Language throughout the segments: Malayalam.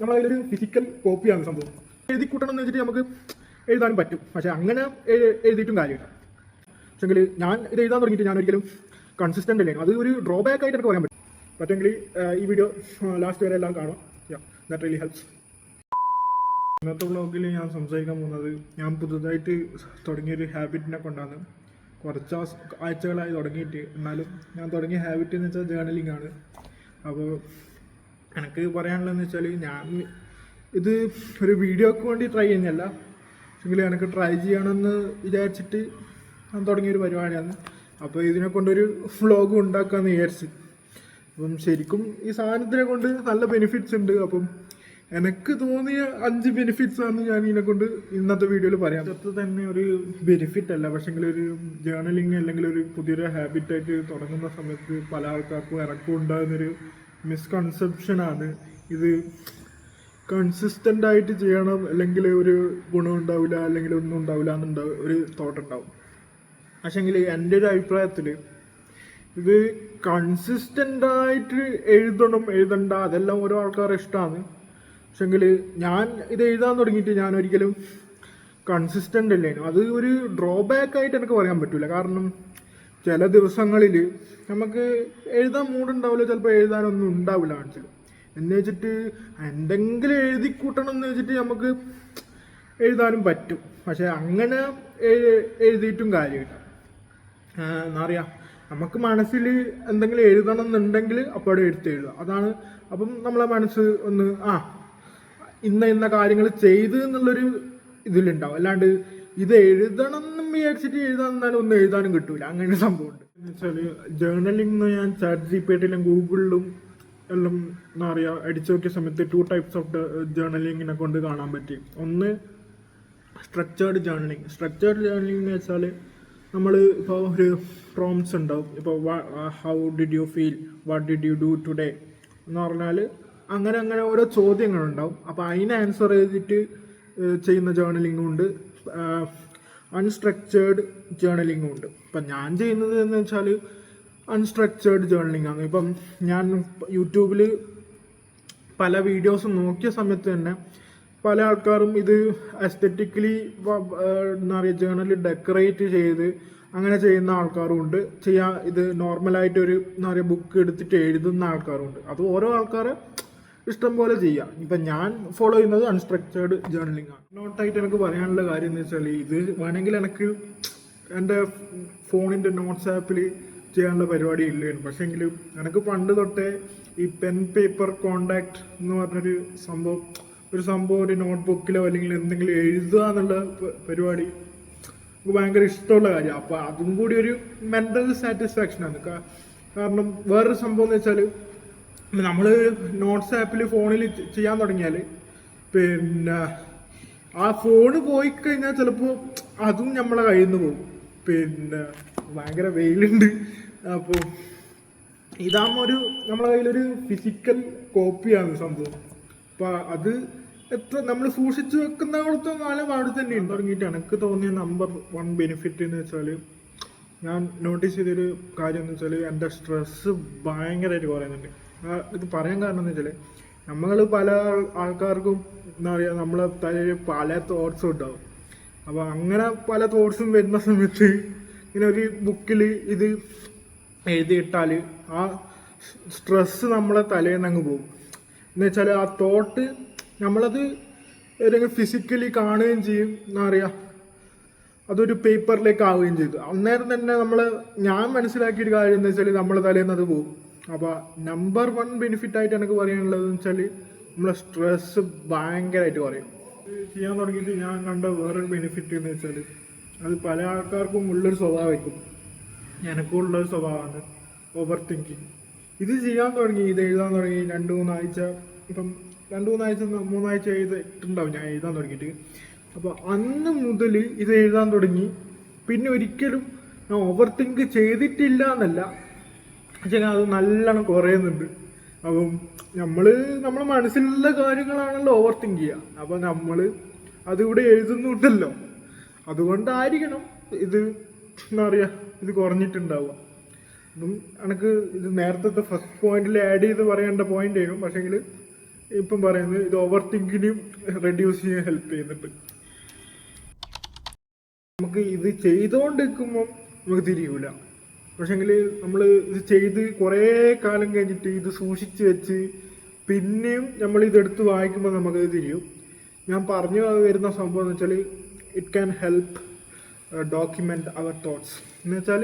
നമ്മളതിലൊരു ഫിസിക്കൽ കോപ്പിയാണ് സംഭവം. എഴുതി കൂട്ടണം എന്ന് വെച്ചിട്ട് നമുക്ക് എഴുതാനും പറ്റും, പക്ഷെ അങ്ങനെ എഴുതിയിട്ടും കാര്യമില്ല. പക്ഷെങ്കിൽ ഞാൻ ഇത് എഴുതാൻ തുടങ്ങിയിട്ട് ഞാൻ ഒരിക്കലും കൺസിസ്റ്റൻ്റ് അല്ലേ, അത് ഒരു ഡ്രോബാക്ക് ആയിട്ട് എനിക്ക് പറയാൻ പറ്റും. പറ്റുമെങ്കിൽ ഈ വീഡിയോ ലാസ്റ്റ് വരെ എല്ലാം കാണാം. That really helps. ഇന്നത്തെ വ്ളോഗിൽ ഞാൻ സംസാരിക്കാൻ പോകുന്നത് ഞാൻ പുതുതായിട്ട് തുടങ്ങിയൊരു ഹാബിറ്റിനെ കൊണ്ടാണ്. കുറച്ച് ആഴ്ചകളായി തുടങ്ങിയിട്ട്, എന്നാലും ഞാൻ തുടങ്ങിയ ഹാബിറ്റ് എന്ന് വെച്ചാൽ ജേർണലിംഗ് ആണ്. അപ്പോൾ എനിക്ക് പറയാനുള്ളതെന്ന് വെച്ചാൽ ഞാൻ ഇത് ഒരു വീഡിയോക്ക് വേണ്ടി ട്രൈ ചെയ്യുന്നതല്ല, പക്ഷെങ്കിൽ എനിക്ക് ട്രൈ ചെയ്യണമെന്ന് വിചാരിച്ചിട്ട് ഞാൻ തുടങ്ങിയൊരു പരിപാടിയാണ്. അപ്പോൾ ഇതിനെ കൊണ്ടൊരു വ്ളോഗ് ഉണ്ടാക്കാമെന്ന് വിചാരിച്ച്. അപ്പം ശരിക്കും ഈ സാധനത്തിനെ കൊണ്ട് നല്ല ബെനിഫിറ്റ്സ് ഉണ്ട്. അപ്പം എനിക്ക് തോന്നിയ 5 ബെനിഫിറ്റ്സ് ആണ് ഞാൻ ഇതിനെക്കൊണ്ട് ഇന്നത്തെ വീഡിയോയിൽ പറയാം. അത് തന്നെ ഒരു ബെനിഫിറ്റ് അല്ല, പക്ഷെങ്കിൽ ഒരു ജേർണലിംഗ് അല്ലെങ്കിൽ ഒരു പുതിയൊരു ഹാബിറ്റായിട്ട് തുടങ്ങുന്ന സമയത്ത് പല ആൾക്കാർക്കും ഇറക്കം ഉണ്ടാകുന്നൊരു മിസ്കൺസെപ്ഷനാണ് ഇത്. കൺസിസ്റ്റൻ്റ് ആയിട്ട് ചെയ്യണം, അല്ലെങ്കിൽ ഒരു ഗുണം ഉണ്ടാവില്ല, അല്ലെങ്കിൽ ഒന്നും ഉണ്ടാവില്ല എന്നുണ്ടാവും ഒരു തോട്ട് ഉണ്ടാവും. പക്ഷെങ്കിൽ എൻ്റെ ഒരു അഭിപ്രായത്തിൽ ഇത് കൺസിസ്റ്റൻ്റായിട്ട് എഴുതണ്ട അതെല്ലാം ഓരോ ആൾക്കാരുടെ ഇഷ്ടമാണ്. പക്ഷെങ്കിൽ ഞാൻ ഇത് എഴുതാൻ തുടങ്ങിയിട്ട് ഞാൻ ഒരിക്കലും കൺസിസ്റ്റൻ്റ് അല്ലേനു. അത് ഒരു ഡ്രോബാക്ക് ആയിട്ട് എനിക്ക് പറയാൻ പറ്റില്ല. കാരണം ചില ദിവസങ്ങളിൽ നമുക്ക് എഴുതാൻ മൂടുണ്ടാവില്ല, ചിലപ്പോൾ എഴുതാനൊന്നും ഉണ്ടാവില്ല കാണിച്ചിൽ എന്ന് വെച്ചിട്ട് എന്തെങ്കിലും എഴുതി കൂട്ടണം എന്ന് വെച്ചിട്ട് നമുക്ക് എഴുതാനും പറ്റും. പക്ഷെ അങ്ങനെ എഴുതിയിട്ടും കാര്യമില്ല. എന്താ പറയുക, നമുക്ക് മനസ്സിൽ എന്തെങ്കിലും എഴുതണം എന്നുണ്ടെങ്കിൽ അപ്പോൾ അവിടെ എഴുതുക, അതാണ്. അപ്പം നമ്മളെ മനസ്സ് ഒന്ന് ഇന്ന കാര്യങ്ങൾ ചെയ്ത് എന്നുള്ളൊരു ഇതിലുണ്ടാവും. അല്ലാണ്ട് ഇത് എഴുതണം എന്ന് വിചാരിച്ചിട്ട് എഴുതാൻ നിന്നാലും ഒന്നും എഴുതാനും കിട്ടൂല. അങ്ങനെ ഒരു സംഭവമുണ്ട്. എന്ന് വെച്ചാൽ ജേർണലിംഗ് ഞാൻ ChatGPTയിലും ഗൂഗിളിലും എല്ലാം എന്താ പറയുക അടിച്ചു നോക്കിയ സമയത്ത് 2 ടൈപ്സ് ഓഫ് ജേർണലിങ്ങിനെ കൊണ്ട് കാണാൻ പറ്റി. ഒന്ന് സ്ട്രക്ചേർഡ് ജേർണലിംഗ്. സ്ട്രക്ചേർഡ് ജേർണലിംഗ് എന്ന് വെച്ചാൽ നമ്മൾ ഇപ്പോൾ ഒരു പ്രോംപ്റ്റ്സ് ഉണ്ടാവും. ഇപ്പോൾ how did you feel, what did you do today എന്ന് പറഞ്ഞാൽ അങ്ങനെ ഓരോ ചോദ്യങ്ങളുണ്ടാവും. അപ്പോൾ അതിന് ആൻസർ ചെയ്തിട്ട് ചെയ്യുന്ന ജേർണലിംഗും ഉണ്ട്, അൺസ്ട്രക്ചേർഡ് ജേർണലിംഗും ഉണ്ട്. ഇപ്പം ഞാൻ ചെയ്യുന്നത് എന്ന് വെച്ചാൽ അൺസ്ട്രക്ചേർഡ് ജേർണലിംഗ് ആണ്. ഇപ്പം ഞാൻ യൂട്യൂബിൽ പല വീഡിയോസും നോക്കിയ സമയത്ത് തന്നെ പല ആൾക്കാരും ഇത് എസ്തെറ്റിക്കലി എന്താ പറയുക ജേർണലിൽ ഡെക്കറേറ്റ് ചെയ്ത് അങ്ങനെ ചെയ്യുന്ന ആൾക്കാരും ഉണ്ട്. ഇത് നോർമലായിട്ടൊരു എന്താ പറയുക ബുക്ക് എടുത്തിട്ട് എഴുതുന്ന ആൾക്കാരും ഉണ്ട്. അത് ഓരോ ആൾക്കാരെ ഇഷ്ടം പോലെ ചെയ്യാം. ഇപ്പം ഞാൻ ഫോളോ ചെയ്യുന്നത് അൺസ്ട്രക്ചേർഡ് ജേർണലിംഗ് ആണ്. നോട്ടായിട്ട് എനിക്ക് പറയാനുള്ള കാര്യം എന്ന് വെച്ചാൽ ഇത് വേണമെങ്കിൽ എനിക്ക് എൻ്റെ ഫോണിൻ്റെ നോട്ട്സ് ആപ്പിൽ ചെയ്യാനുള്ള പരിപാടി ഇല്ലായിരുന്നു. പക്ഷേ എങ്കിലും എനിക്ക് പണ്ട് തൊട്ടേ ഈ പെൻ പേപ്പർ കോണ്ടാക്ട് എന്ന് പറഞ്ഞൊരു സംഭവം ഒരു നോട്ട്ബുക്കിലോ അല്ലെങ്കിൽ എന്തെങ്കിലും എഴുതുക എന്നുള്ള പരിപാടി എനിക്ക് ഭയങ്കര ഇഷ്ടമുള്ള കാര്യമാണ്. അപ്പോൾ അതും കൂടി ഒരു മെൻ്റൽ സാറ്റിസ്ഫാക്ഷനാണ്. കാരണം വേറൊരു സംഭവം എന്ന് വെച്ചാൽ നമ്മൾ നോട്ട്സ് ആപ്പിൽ ഫോണിൽ ചെയ്യാൻ തുടങ്ങിയാൽ പിന്നെ ആ ഫോണ് പോയി കഴിഞ്ഞാൽ ചിലപ്പോൾ അതും നമ്മളെ കയ്യിൽ നിന്ന് പോകും. പിന്നെ ഭയങ്കര വെയിലുണ്ട്. അപ്പോൾ ഇതാകുമ്പോൾ നമ്മളെ കയ്യിലൊരു ഫിസിക്കൽ കോപ്പിയാണ് സംഭവം. അപ്പോൾ അത് എത്ര നമ്മൾ സൂക്ഷിച്ച് വെക്കുന്നിടത്തോളം കാലം അവിടെ തന്നെയാണ്. തുടങ്ങിയിട്ട് എനിക്ക് തോന്നിയ നമ്പർ 1 ബെനിഫിറ്റ് എന്ന് വെച്ചാൽ ഞാൻ നോട്ടീസ് ചെയ്തൊരു കാര്യം എന്ന് വെച്ചാൽ എൻ്റെ സ്ട്രെസ്സ് ഭയങ്കരമായിട്ട് കുറയുന്നുണ്ട്. ഇത് പറയാൻ കാരണം എന്ന് വെച്ചാൽ നമ്മൾ പല ആൾക്കാർക്കും എന്താ പറയുക നമ്മളെ തലയിൽ പല തോട്ട്സും ഉണ്ടാവും. അപ്പോൾ അങ്ങനെ പല തോട്ട്സും വരുന്ന സമയത്ത് ഇങ്ങനെ ഒരു ബുക്കിൽ ഇത് എഴുതിയിട്ടാൽ ആ സ്ട്രെസ്സ് നമ്മളെ തലേന്ന് അങ്ങ് പോകും. എന്ന് വെച്ചാൽ ആ തോട്ട് നമ്മളത് ഏതെങ്കിലും ഫിസിക്കലി കാണുകയും ചെയ്യും, എന്താ പറയുക അതൊരു പേപ്പറിലേക്ക് ആവുകയും ചെയ്തു. അന്നേരം തന്നെ ഞാൻ മനസ്സിലാക്കിയൊരു കാര്യം എന്ന് വെച്ചാൽ നമ്മളെ തലേന്ന് അത് പോകും. അപ്പോൾ നമ്പർ 1 ബെനിഫിറ്റായിട്ട് എനിക്ക് പറയാനുള്ളതെന്ന് വെച്ചാൽ നമ്മളെ സ്ട്രെസ്സ് ഭയങ്കരമായിട്ട് കുറയും. ചെയ്യാൻ തുടങ്ങിയിട്ട് ഞാൻ കണ്ട വേറൊരു ബെനിഫിറ്റ് എന്ന് വെച്ചാൽ അത് പല ആൾക്കാർക്കും ഉള്ളൊരു സ്വഭാവമായിരിക്കും, എനിക്കും ഉള്ളൊരു സ്വഭാവമാണ് ഓവർ തിങ്കിങ്. ഇത് ചെയ്യാൻ തുടങ്ങി, ഇത് എഴുതാൻ തുടങ്ങി 2-3 ആഴ്ച, ഇപ്പം 2-3 ആഴ്ച 3 ആഴ്ച എഴുതിയിട്ടുണ്ടാവും ഞാൻ എഴുതാൻ തുടങ്ങിയിട്ട്. അപ്പോൾ അന്ന് മുതൽ ഇത് എഴുതാൻ തുടങ്ങി. പിന്നെ ഒരിക്കലും ഞാൻ ഓവർ തിങ്ക് ചെയ്തിട്ടില്ല എന്നല്ല, പക്ഷേ അത് നല്ലോണം കുറയുന്നുണ്ട്. അപ്പം നമ്മളെ മനസ്സിലുള്ള കാര്യങ്ങളാണല്ലോ ഓവർ തിങ്ക് ചെയ്യുക. അപ്പം നമ്മൾ അതിവിടെ എഴുതുന്നുണ്ടല്ലോ, അതുകൊണ്ടായിരിക്കണം ഇത് എന്താ പറയുക ഇത് കുറഞ്ഞിട്ടുണ്ടാവുക. അതും എനിക്ക് ഇത് നേരത്തെ ഫസ്റ്റ് പോയിന്റിൽ ആഡ് ചെയ്ത് പറയേണ്ട പോയിന്റ് ആയിരുന്നു. പക്ഷേങ്കിൽ ഇപ്പം പറയുന്നത് ഇത് ഓവർ തിങ്കിനും റെഡ്യൂസ് ചെയ്യാൻ ഹെൽപ്പ് ചെയ്യുന്നുണ്ട്. നമുക്ക് ഇത് ചെയ്തുകൊണ്ടിരിക്കുമ്പോൾ നമുക്ക് തിരിയൂല. പക്ഷെങ്കിൽ നമ്മൾ ഇത് ചെയ്ത് കുറേ കാലം കഴിഞ്ഞിട്ട് ഇത് സൂക്ഷിച്ച് വെച്ച് പിന്നെയും നമ്മൾ ഇതെടുത്ത് വായിക്കുമ്പോൾ നമുക്കത് തിരിയും. ഞാൻ പറഞ്ഞു വരുന്ന സംഭവം എന്ന് വെച്ചാൽ it can help document our thoughts എന്ന് വെച്ചാൽ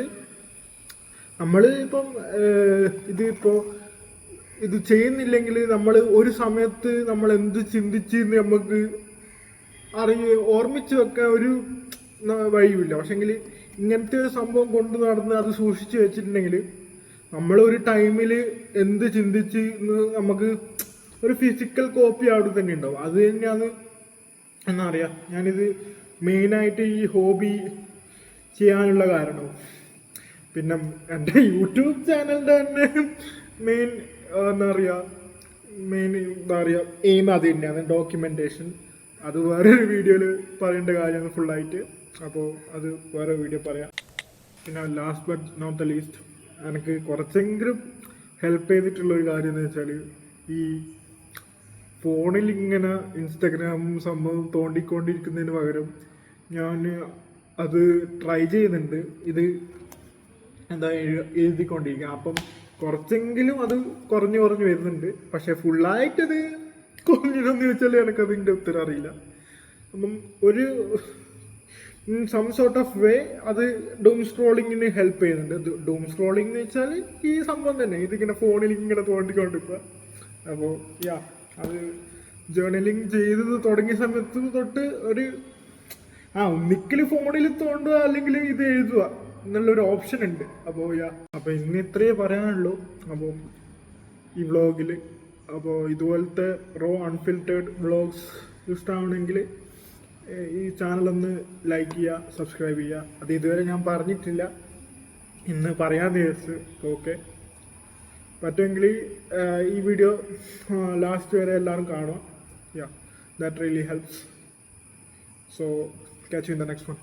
നമ്മൾ ഇപ്പം ഇത് ചെയ്യുന്നില്ലെങ്കിൽ നമ്മൾ ഒരു സമയത്ത് നമ്മൾ എന്ത് ചിന്തിച്ച് നമുക്ക് ഓർമ്മിച്ച് വെക്കാൻ ഒരു വഴിയില്ല. പക്ഷെങ്കിൽ ഇങ്ങനത്തെ ഒരു സംഭവം കൊണ്ട് നടന്ന് അത് സൂക്ഷിച്ച് വെച്ചിട്ടുണ്ടെങ്കിൽ നമ്മളൊരു ടൈമിൽ എന്ത് ചിന്തിച്ച് നമുക്ക് ഒരു ഫിസിക്കൽ കോപ്പി അവിടെ തന്നെ ഉണ്ടാവും. അത് തന്നെയാണ് എന്നാ അറിയാം ഞാനിത് മെയിനായിട്ട് ഈ ഹോബി ചെയ്യാനുള്ള കാരണവും. പിന്നെ എൻ്റെ യൂട്യൂബ് ചാനലിൻ്റെ തന്നെ മെയിൻ എന്താ പറയുക എയിം അത് തന്നെയാണ് ഡോക്യുമെൻറ്റേഷൻ. അത് വേറൊരു വീഡിയോയിൽ പറയേണ്ട കാര്യമാണ് ഫുള്ളായിട്ട്. അപ്പോൾ അത് വേറെ വീഡിയോ പറയാം. പിന്നെ last but not the least എനിക്ക് കുറച്ചെങ്കിലും ഹെൽപ്പ് ചെയ്തിട്ടുള്ളൊരു കാര്യം എന്ന് വെച്ചാൽ ഈ ഫോണിൽ ഇങ്ങനെ ഇൻസ്റ്റഗ്രാമും സംഭവം തോണ്ടിക്കൊണ്ടിരിക്കുന്നതിന് പകരം ഞാൻ അത് ട്രൈ ചെയ്യുന്നുണ്ട്. ഇത് എന്താ എഴുതിക്കൊണ്ടിരിക്കുക. അപ്പം കുറച്ചെങ്കിലും അത് കുറഞ്ഞു വരുന്നുണ്ട്. പക്ഷെ ഫുള്ളായിട്ടത് കുറഞ്ഞില്ലെന്ന് ചോദിച്ചാൽ എനിക്കതിൻ്റെ ഉത്തരം അറിയില്ല. അപ്പം ഒരു സം സോർട്ട് ഓഫ് വേ അത് ഡൂം സ്ക്രോളിങ്ങിന് ഹെൽപ്പ് ചെയ്യുന്നുണ്ട്. ഡൂം സ്ക്രോളിംഗ് എന്ന് വെച്ചാൽ ഈ സംഭവം തന്നെ ഇതിങ്ങനെ ഫോണിൽ ഇങ്ങനെ തോണ്ടിക്കൊണ്ടിരിക്കുക. അപ്പോൾ അത് ജേർണലിങ് ചെയ്തത് തുടങ്ങിയ സമയത്ത് തൊട്ട് ഒരു ഒന്നിക്കൽ ഫോണിൽ തോണ്ടുക അല്ലെങ്കിൽ ഇത് എഴുതുക എന്നുള്ളൊരു ഓപ്ഷൻ ഉണ്ട്. അപ്പോൾ ഇന്ന് ഇത്രയേ പറയാനുള്ളൂ. അപ്പോൾ ഈ വ്ളോഗിൽ അപ്പോൾ ഇതുപോലത്തെ അൺഫിൽറ്റേർഡ് വ്ളോഗ്സ് ഇഷ്ടമാണെങ്കിൽ ഈ ചാനലൊന്ന് ലൈക്ക് ചെയ്യുക, സബ്സ്ക്രൈബ് ചെയ്യുക. അത് ഇതുവരെ ഞാൻ പറഞ്ഞിട്ടില്ല, ഇന്ന് പറയാൻ വിചാരിച്ചു. ഓക്കെ, പറ്റുമെങ്കിൽ ഈ വീഡിയോ ലാസ്റ്റ് വരെ എല്ലാവരും കാണുക. That really helps. So catch you in the next one.